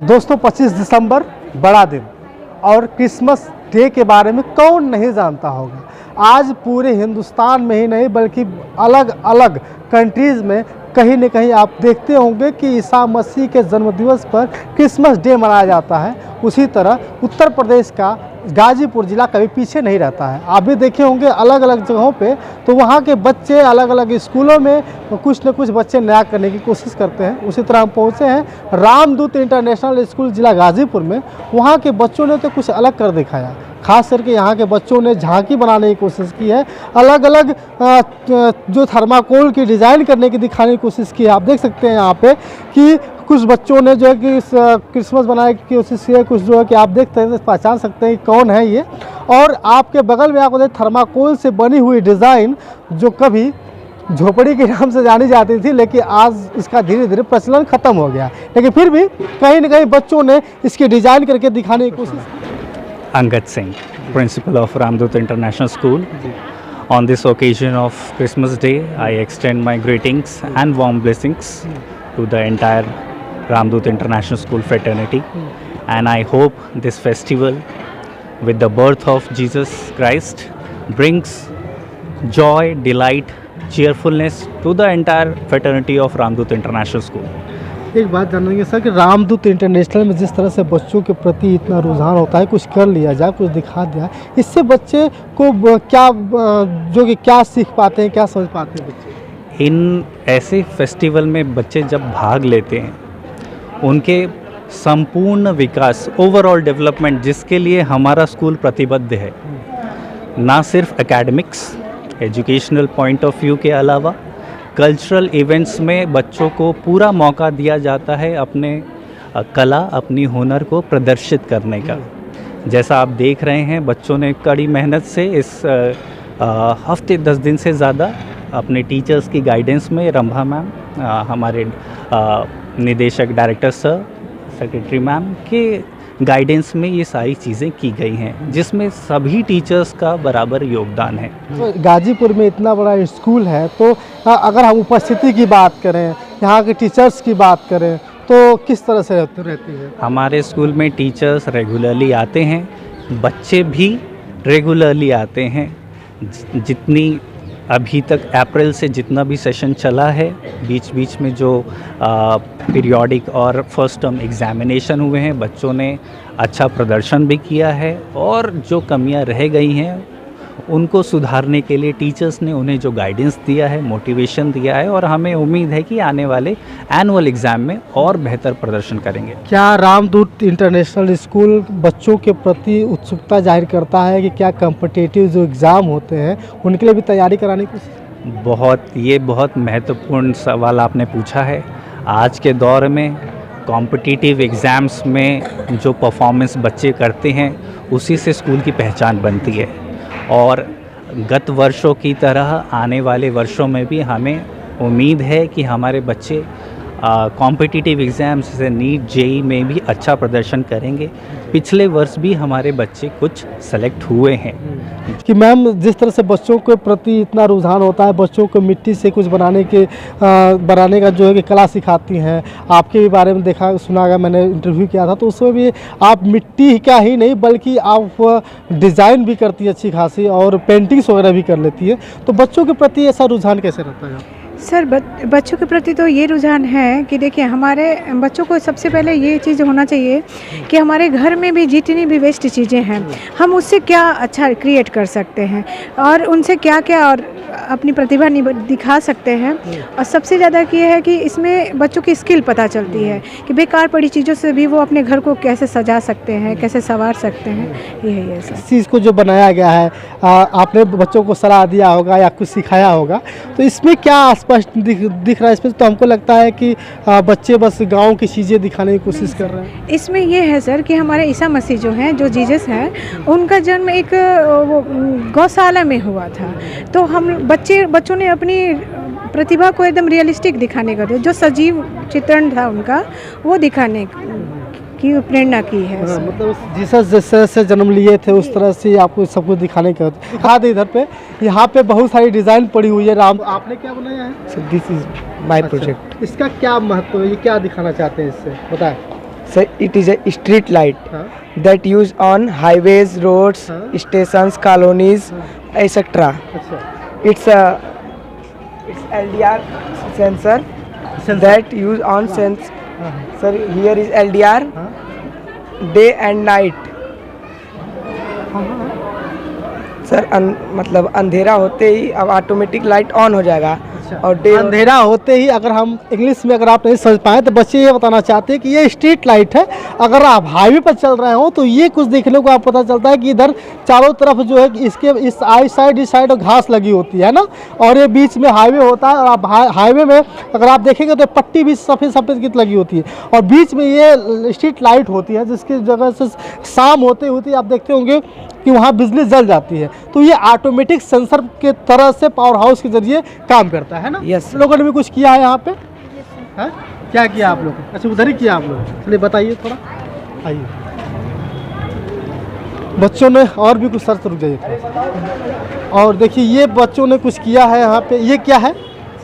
दोस्तों 25 दिसंबर बड़ा दिन और क्रिसमस डे के बारे में कौन नहीं जानता होगा। आज पूरे हिंदुस्तान में ही नहीं बल्कि अलग अलग कंट्रीज़ में कहीं न कहीं आप देखते होंगे कि ईसा मसीह के जन्मदिवस पर क्रिसमस डे मनाया जाता है। उसी तरह उत्तर प्रदेश का गाजीपुर ज़िला कभी पीछे नहीं रहता है। आप भी देखे होंगे अलग अलग जगहों पे, तो वहाँ के बच्चे अलग अलग स्कूलों में कुछ न कुछ बच्चे नया करने की कोशिश करते हैं। उसी तरह हम पहुँचे हैं रामदूत इंटरनेशनल स्कूल ज़िला गाजीपुर में। वहाँ के बच्चों ने तो कुछ अलग कर दिखाया। खास करके यहाँ के बच्चों ने झांकी बनाने की कोशिश की है, अलग अलग जो थर्माकोल की डिज़ाइन करने की दिखाने की कोशिश की है। आप देख सकते हैं यहाँ पे कि कुछ बच्चों ने जो है कि क्रिसमस बनाने की कोशिश की है, कुछ जो है कि आप देखते हैं पहचान सकते हैं कि कौन है ये। और आपके बगल में आपको थर्माकोल से बनी हुई डिज़ाइन जो कभी झोपड़ी के नाम से जानी जाती थी, लेकिन आज इसका धीरे धीरे प्रचलन खत्म हो गया, लेकिन फिर भी कहीं न कहीं बच्चों ने इसकी डिज़ाइन करके दिखाने की कोशिश की। Angad Singh, principal of Ramdut International School. On this occasion of Christmas Day, I extend my greetings and warm blessings to the entire Ramdut International School fraternity. And I hope this festival, with the birth of Jesus Christ, brings joy, delight, cheerfulness to the entire fraternity of Ramdut International School. एक बात जानेंगे sir कि रामदूत international में जिस तरह से बच्चों के प्रति इतना रुझान होता है, कुछ कर लिया जाए, कुछ दिखा दिया, इससे बच्चे को क्या जो कि क्या सीख पाते हैं, क्या समझ पाते हैं बच्चे? इन ऐसे फेस्टिवल में बच्चे जब भाग लेते हैं, उनके संपूर्ण विकास, ओवरऑल डेवलपमेंट, जिसके लिए हमारा स्कूल प्रतिबद्ध है, ना सिर्फ academics, educational point of view के अलावा कल्चरल इवेंट्स में बच्चों को पूरा मौका दिया जाता है अपने कला, अपनी हुनर को प्रदर्शित करने का। जैसा आप देख रहे हैं, बच्चों ने कड़ी मेहनत से इस हफ्ते 10 दिन से ज़्यादा अपने टीचर्स की गाइडेंस में, रंभा मैम, हमारे निदेशक डायरेक्टर सर, सेक्रेटरी मैम के गाइडेंस में ये सारी चीज़ें की गई हैं, जिसमें सभी टीचर्स का बराबर योगदान है। तो गाजीपुर में इतना बड़ा स्कूल है, तो अगर हम उपस्थिति की बात करें, यहाँ के टीचर्स की बात करें, तो किस तरह से रहती है? हमारे स्कूल में टीचर्स रेगुलरली आते हैं, बच्चे भी रेगुलरली आते हैं। जितनी अभी तक अप्रैल से जितना भी सेशन चला है, बीच बीच में जो पीरियोडिक और फर्स्ट टर्म एग्ज़ामिनेशन हुए हैं, बच्चों ने अच्छा प्रदर्शन भी किया है और जो कमियां रह गई हैं उनको सुधारने के लिए टीचर्स ने उन्हें जो गाइडेंस दिया है, मोटिवेशन दिया है, और हमें उम्मीद है कि आने वाले एनुअल एग्ज़ाम में और बेहतर प्रदर्शन करेंगे। क्या रामदूत इंटरनेशनल स्कूल बच्चों के प्रति उत्सुकता जाहिर करता है कि क्या कॉम्पिटिटिव जो एग्ज़ाम होते हैं उनके लिए भी तैयारी कराने की? ये बहुत महत्वपूर्ण सवाल आपने पूछा है। आज के दौर में कॉम्पिटिटिव एग्ज़ाम्स में जो परफॉर्मेंस बच्चे करते हैं, उसी से स्कूल की पहचान बनती है। और गत वर्षों की तरह आने वाले वर्षों में भी हमें उम्मीद है कि हमारे बच्चे कॉम्पिटिटिव एग्ज़ाम्स जैसे नीट, जेई में भी अच्छा प्रदर्शन करेंगे। पिछले वर्ष भी हमारे बच्चे कुछ सेलेक्ट हुए हैं। कि मैम, जिस तरह से बच्चों के प्रति इतना रुझान होता है, बच्चों को मिट्टी से कुछ बनाने का जो है कि कला सिखाती हैं, आपके भी बारे में देखा सुना गया, मैंने इंटरव्यू किया था, तो उसमें भी आप मिट्टी का ही नहीं बल्कि आप डिज़ाइन भी करती है अच्छी खासी और पेंटिंग्स वगैरह भी कर लेती है, तो बच्चों के प्रति ऐसा रुझान कैसे रहता है? सर, बच्चों के प्रति तो ये रुझान है कि देखिए, हमारे बच्चों को सबसे पहले ये चीज़ होना चाहिए कि हमारे घर में भी जितनी भी वेस्ट चीज़ें हैं, हम उससे क्या अच्छा क्रिएट कर सकते हैं और उनसे क्या क्या और अपनी प्रतिभा दिखा सकते हैं। और सबसे ज़्यादा ये है कि इसमें बच्चों की स्किल पता चलती है कि बेकार पड़ी चीज़ों से भी वो अपने घर को कैसे सजा सकते हैं, कैसे संवार सकते हैं। यही है सर। इस चीज़ को जो बनाया गया है, आपने बच्चों को सलाह दिया होगा या कुछ सिखाया होगा, तो इसमें क्या स्पष्ट दिख रहा है? इसमें तो हमको लगता है कि बच्चे बस गाँव की चीज़ें दिखाने की कोशिश कर रहे हैं। इसमें ये है सर कि हमारे ईसा मसीह जो हैं, जो जीसस हैं, उनका जन्म एक गौशाला में हुआ था। तो हम बच्चों ने अपनी प्रतिभा को एकदम रियलिस्टिक दिखाने का, जो सजीव चित्रण था उनका, वो दिखाने की प्रेरणा की है। मतलब जीसस जैसे से जन्म लिए थे उस तरह से आपको सब कुछ दिखाने का। दिखा दे इधर पे, यहाँ पे बहुत सारी डिज़ाइन पड़ी हुई है। राम, आपने क्या बनाया है? This is my project. इसका क्या महत्व है, ये क्या दिखाना चाहते हैं इससे, बताएं। Sir, it is a street light हाँ that used on highways, roads, Huh? stations, colonies, etc. अच्छा It's LDR sensor Sensor. that used on sense. हाँ Sir, here is LDR हाँ day and night. सर मतलब अंधेरा होते ही अब automatic light on हो जाएगा और डे अंधेरा होते ही, अगर हम इंग्लिश में अगर आप नहीं समझ पाए तो बच्चे ये बताना चाहते हैं कि ये स्ट्रीट लाइट है। अगर आप हाईवे पर चल रहे हो तो ये कुछ देखने को आप पता चलता है कि इधर चारों तरफ जो है कि इसके इस साइड इस साइड घास लगी होती है ना, और ये बीच में हाईवे होता है। और आप हाईवे में अगर आप देखेंगे तो पट्टी भी सफ़ेद सफ़ेद की लगी होती है और बीच में ये स्ट्रीट लाइट होती है, जिसकी जगह से शाम होते होते आप देखते होंगे कि वहाँ बिजली जल जाती है। तो ये ऑटोमेटिक सेंसर के तरह से पावर हाउस के जरिए काम करता है ना। Yes, sir. लोगों ने भी कुछ किया है यहाँ पे? हाँ क्या किया आप लोग? अच्छा उधर ही किया आप लोग, चलिए बताइए थोड़ा, आइए। बच्चों ने और भी कुछ, सर रुक जाइए थोड़ा। और देखिए ये बच्चों ने कुछ किया है यहाँ पे, ये क्या है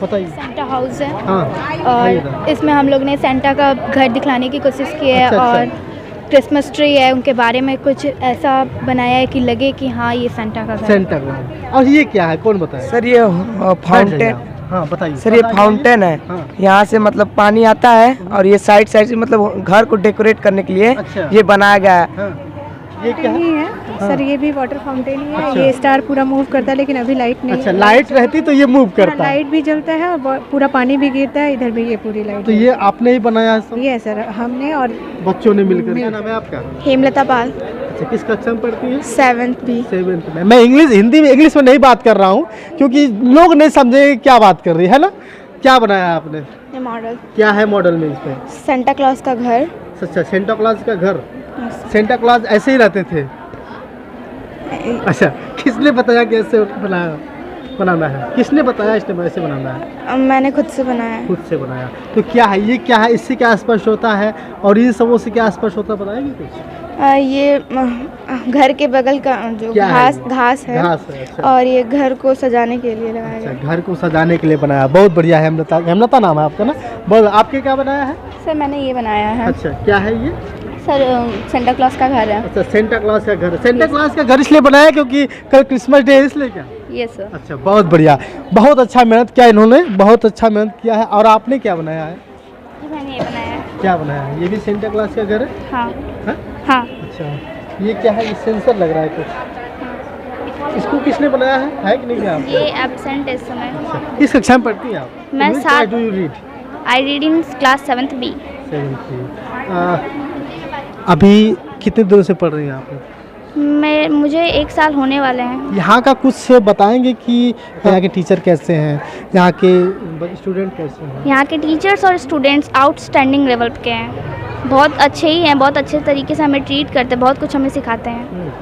बताइए? सेंटा हाउस है हाँ और इसमें हम लोग ने सेंटा का घर दिखलाने की कोशिश की है। अच्छा, अच्छा। और क्रिसमस ट्री है, उनके बारे में कुछ ऐसा बनाया है कि लगे कि हाँ ये सेंटा का घर है। Santa Claus. और ये क्या है, कौन बताए? सर ये फाउंटेन। हाँ बताइए सर ये फाउंटेन है, हाँ। यहाँ से मतलब पानी आता है और ये साइड साइड से मतलब घर को डेकोरेट करने के लिए अच्छा। ये बनाया गया है। हाँ ये क्या ही है? है सर, ये भी वाटर फाउंटेन ही है। अच्छा। ये स्टार पूरा मूव करता है लेकिन अभी लाइट नहीं अच्छा है। लाइट रहती तो ये मूव पूरा करता है। लाइट भी जलता है और पूरा पानी भी गिरता है, इधर भी ये पूरी लाइट तो ये आपने ही बनाया है सब? ये सर हमने और बच्चों ने मिलकर। क्या नाम है आपका? हेमलता पाल, अच्छा किस कक्षा में पढ़ती है? 7th B। 7th में। मैं इंग्लिश में नहीं बात कर रहा हूँ क्योंकि लोग नहीं समझेंगे क्या बात कर रही है ना। क्या बनाया आपने? ये मॉडल क्या है मॉडल में इसमें? सेंटा क्लॉज का घर। अच्छा सेंटा क्लॉज का घर। सेंटा क्लॉज ऐसे ही रहते थे? अच्छा किसने बताया कि ऐसे बनाना है? किसने बताया इसने ऐसे बनाना है? मैंने खुद से बनाया खुद से बनाया। तो क्या है ये, क्या है, इससे क्या स्पष्ट होता है और इन सबों से क्या स्पष्ट होता है बताएंगे कुछ? ये घर के बगल का जो क्या है घास ये? घास है, घास है, अच्छा। और ये घर को सजाने के लिए लगाया अच्छा गया। घर को सजाने के लिए बनाया, बहुत बढ़िया है। हेमलता नाम है आपका ना? बोल आपके क्या बनाया है? सर मैंने ये बनाया है अच्छा क्या है ये? सर सेंटा क्लॉज का घर है। अच्छा सेंटा क्लॉज का घर। सेंटा क्लॉज का घर इसलिए बनाया क्योंकि कल क्रिसमस डे है इसलिए क्या? ये सर अच्छा बहुत बढ़िया, बहुत अच्छा मेहनत किया इन्होंने, बहुत अच्छा मेहनत किया है। और आपने क्या बनाया है? मैंने ये बनाया है। क्या बनाया है? ये भी सेंटा क्लॉज का घर है? हाँ हाँ? हाँ। अच्छा ये क्या है? ये सेंसर लग रहा है कुछ। इसको किसने बनाया है कि नहीं आप? ये एब्सेंट है इस समय। किस कक्षा में पढ़ती हैं आप? मैं सात- do you read? I read in class 7th B। अभी कितने दिनों से पढ़ रही हैं आप? मुझे 1 साल होने वाले हैं। यहाँ का कुछ बताएंगे कि यहाँ के टीचर कैसे हैं, यहाँ के स्टूडेंट कैसे हैं? यहाँ के टीचर्स और स्टूडेंट्स आउटस्टैंडिंग लेवल के हैं, बहुत अच्छे ही हैं, बहुत अच्छे तरीके से हमें ट्रीट करते हैं, बहुत कुछ हमें सिखाते हैं।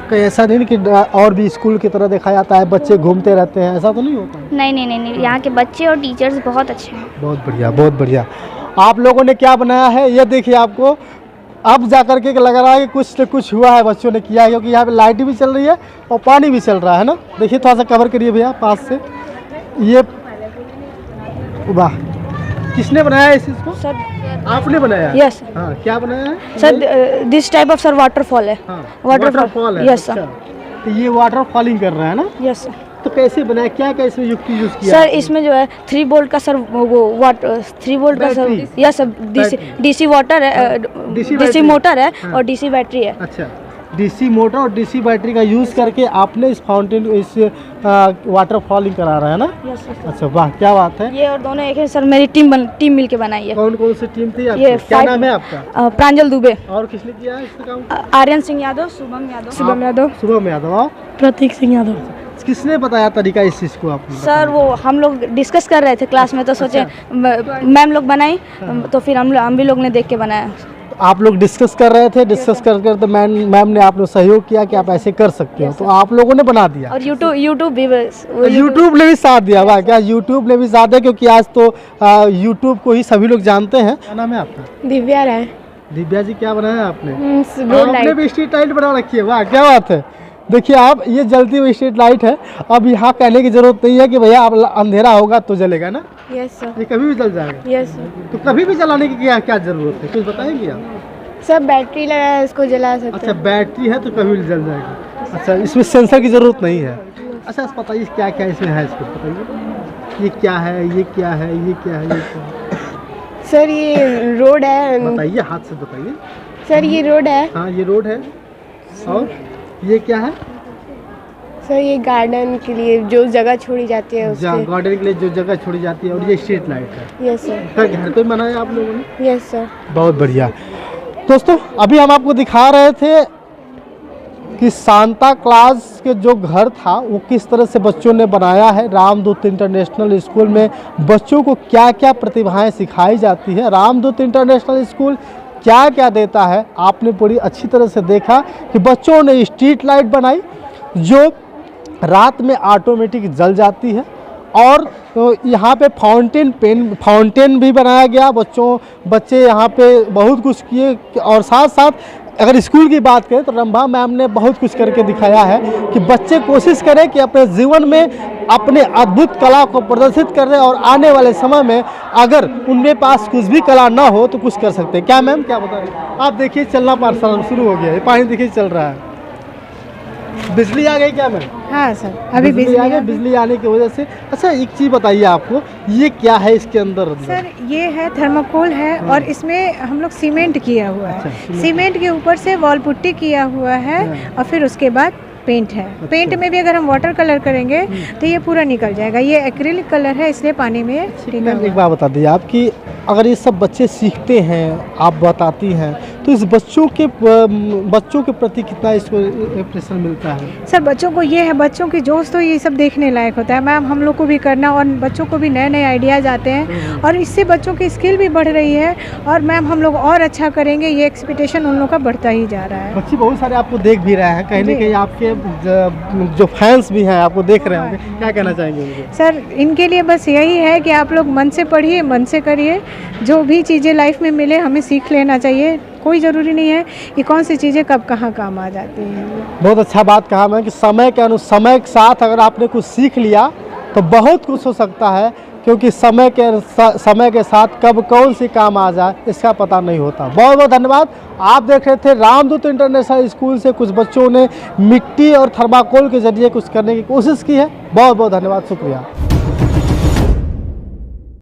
कहीं ऐसा नहीं कि और भी स्कूल की तरह देखा जाता है बच्चे घूमते रहते हैं, ऐसा तो नहीं होता है? नहीं नहीं नहीं नहीं, यहाँ के बच्चे और टीचर्स बहुत अच्छे हैं। बहुत बढ़िया बहुत बढ़िया। आप लोगों ने क्या बनाया है ये देखिए, आपको अब जा कर के लग रहा है कि कुछ न कुछ हुआ है, बच्चों ने किया है, क्योंकि यहाँ पे लाइट भी चल रही है और पानी भी चल रहा है ना। देखिए थोड़ा सा कवर करिए भैया पास से। ये वाह, किसने बनाया है इस चीज़ को? सर आपने बनाया है? यस हाँ क्या बनाया है? Sir, this type of sir waterfall है। हाँ वाटरफॉल है। Yes sir. अच्छा, तो ये वाटर फॉलिंग कर रहा है ना? Yes sir. तो कैसे बनाया, क्या क्या इसमें युक्ति यूज किया? सर इसमें जो है 3 वोल्ट का सर वो वाटर 3 वोल्ट का sir battery? Yes sir battery? DC water है, डीसी डीसी बैटरी? मोटर है हाँ। और डीसी बैटरी है। अच्छा डीसी मोटर और डीसी बैटरी का यूज़ करके आपने इस फाउंटेन इस वाटर फॉलिंग करा रहा है ना? Yes sir. अच्छा वाह क्या बात है। ये और दोनों एक है सर, मेरी टीम मिलके बनाई है। कौन कौन सी टीम थी आपकी? ये क्या 5 नाम है आपका? प्रांजल दुबे, और किसने किया है इसका काम? आर्यन सिंह यादव, शुभम यादव, शुभम यादव। और प्रतीक सिंह यादव। किसने बताया तरीका इस चीज़ को आपको? सर वो हम लोग डिस्कस कर रहे थे क्लास में, तो सोचे मैम लोग बनाई, तो फिर हम भी लोग ने देख के बनाया। आप लोग डिस्कस कर रहे थे, डिस्कस कर तो मैम ने आप लोग सहयोग किया कि आप ऐसे कर सकते हो, तो आप लोगों ने बना दिया। और यूट्यूब भी यूट्यूब ने भी साथ दिया। वाह क्या, यूट्यूब ने भी साथ दिया, क्योंकि आज तो यूट्यूब को ही सभी लोग जानते हैं। क्या नाम है आपका? दिव्या राय। दिव्या जी क्या बनाया आपने? गोल आपने लाइट। भी स्ट्रीट लाइट बना रखी है, वाह क्या बात है। देखिए आप, ये जलती हुई स्ट्रीट लाइट है। अब यहाँ कहने की जरूरत नहीं है कि भैया अब अंधेरा होगा तो जलेगा ना, यस सर। ये कभी भी जल जाएगा। Yes sir. तो कभी भी जलाने की क्या क्या जरूरत है, कुछ बताएंगे आप? सर बैटरी लगा है, इसको जला सकते अच्छा बैटरी है तो कभी भी जल जाएगी। अच्छा इसमें सेंसर की ज़रूरत नहीं है। अच्छा बताइए क्या क्या इसमें है, इसको बताइए ये क्या है, ये क्या है, ये क्या है, ये क्या है? सर ये रोड है। बताइए, हाथ से बताइए। सर ये रोड है। हाँ ये रोड है। और ये क्या है? सर ये गार्डन के लिए जो जगह छोड़ी जाती है उसके। गार्डन के लिए जो जगह छोड़ी जाती है। और ये स्ट्रीट लाइट है। Yes sir. घर पे बनाया आप लोगों ने? Yes sir. बहुत बढ़िया। दोस्तों अभी हम आपको दिखा रहे थे कि सांता क्लॉज के जो घर था वो किस तरह से बच्चों ने बनाया है। रामदूत इंटरनेशनल स्कूल में बच्चों को क्या क्या प्रतिभाएं सिखाई जाती है, रामदूत इंटरनेशनल स्कूल क्या क्या देता है, आपने पूरी अच्छी तरह से देखा कि बच्चों ने स्ट्रीट लाइट बनाई जो रात में ऑटोमेटिक जल जाती है। और यहाँ पे फाउंटेन भी बनाया गया। बच्चे यहाँ पे बहुत कुछ किए। और साथ साथ अगर स्कूल की बात करें तो रंभा मैम ने बहुत कुछ करके दिखाया है कि बच्चे कोशिश करें कि अपने जीवन में अपने अद्भुत कला को प्रदर्शित कर रहे हैं और आने वाले समय में अगर उनके पास कुछ भी कला ना हो तो कुछ कर सकते हैं। क्या मैम क्या बता रहे हैं? आप देखिए चलना पाठशाला शुरू हो गया है, पानी देखिए चल रहा है। बिजली आ गई क्या मैम? हाँ सर अभी बिजली आ गई। बिजली आने की वजह से अच्छा एक चीज़ बताइए आपको, ये क्या है इसके अंदर? सर ये है थर्माकोल है और इसमें हम लोग सीमेंट किया हुआ है। सीमेंट के ऊपर से वॉल पुट्टी किया हुआ है और फिर उसके बाद पेंट है। पेंट में भी अगर हम वाटर कलर करेंगे तो ये पूरा निकल जाएगा। ये एक्रिलिक कलर है इसलिए पानी में टिका हुआ है। एक बात बता दीजिए आप कि अगर ये सब बच्चे सीखते हैं, आप बताती हैं, तो इस बच्चों के प्रति कितना इसको इंप्रेशन मिलता है? सर बच्चों को ये है, बच्चों की जोश तो ये सब देखने लायक होता है मैम। हम लोग को भी करना और बच्चों को भी नए नए आइडियाज़ आते हैं और इससे बच्चों की स्किल भी बढ़ रही है और मैम हम लोग और अच्छा करेंगे, ये एक्सपेक्टेशन उन लोग का बढ़ता ही जा रहा है। बच्चे बहुत सारे आपको देख भी रहे हैं, कहीं ना कहीं आपके जो फैंस भी हैं आपको देख रहे होंगे, क्या कहना चाहेंगे उनको? सर इनके लिए बस यही है कि आप लोग मन से पढ़िए, मन से करिए। जो भी चीज़ें लाइफ में मिले हमें सीख लेना चाहिए। कोई ज़रूरी नहीं है कि कौन सी चीज़ें कब कहाँ काम आ जाती हैं। बहुत अच्छा बात कहा मैं कि समय के साथ अगर आपने कुछ सीख लिया तो बहुत कुछ हो सकता है, क्योंकि समय के साथ कब कौन सी काम आ जाए इसका पता नहीं होता। बहुत बहुत धन्यवाद। आप देख रहे थे रामदूत इंटरनेशनल स्कूल से कुछ बच्चों ने मिट्टी और थर्माकोल के जरिए कुछ करने की कोशिश की है। बहुत बहुत धन्यवाद, शुक्रिया।